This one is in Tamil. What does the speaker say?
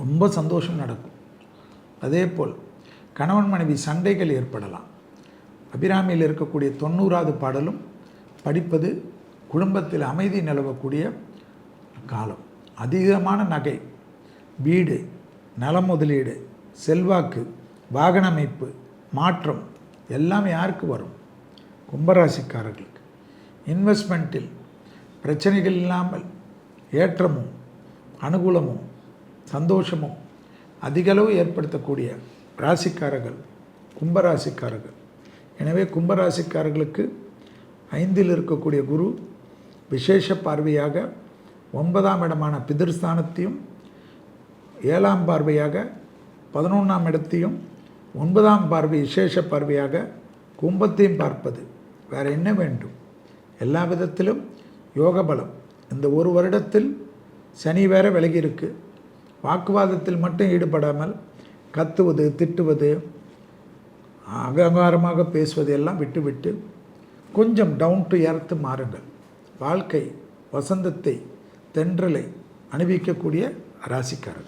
ரொம்ப சந்தோஷம் நடக்கும். அதே போல் கணவன் மனைவி சண்டைகள் ஏற்படலாம். அபிராமியில் இருக்கக்கூடிய 90வது பாடலும் படிப்பது குடும்பத்தில் அமைதி நிலவக்கூடிய காலம். அதிகமான நகை, வீடு, நல முதலீடு, செல்வாக்கு, வாகன அமைப்பு, மாற்றம் எல்லாம் யாருக்கு வரும்? கும்பராசிக்காரர்களுக்கு. இன்வெஸ்ட்மெண்ட்டில் பிரச்சனைகள் இல்லாமல் ஏற்றமும் அனுகூலமும் சந்தோஷமும் அதிகளவு ஏற்படுத்தக்கூடிய ராசிக்காரர்கள் கும்பராசிக்காரர்கள். எனவே கும்பராசிக்காரர்களுக்கு 5இல் இருக்கக்கூடிய குரு விசேஷ பார்வையாக 9ஆம் இடமான பிதிர்ஸ்தானத்தையும் 7ஆம் பார்வையாக 11ஆம் இடத்தையும் 9ஆம் பார்வை விசேஷ பார்வையாக கும்பத்தையும் பார்ப்பது வேறு என்ன வேண்டும்? எல்லா விதத்திலும் யோக பலம். இந்த ஒரு வருடத்தில் சனி வேற விலகி இருக்கு. வாக்குவாதத்தில் மட்டும் ஈடுபடாமல் கத்துவது, திட்டுவது, அகங்காரமாக பேசுவது எல்லாம் விட்டுவிட்டு கொஞ்சம் டவுன் டு எர்த் மாறுங்கள். வாழ்க்கை வசந்தத்தை தென்றலை அனுபவிக்கக்கூடிய ராசிக்காரர்கள்.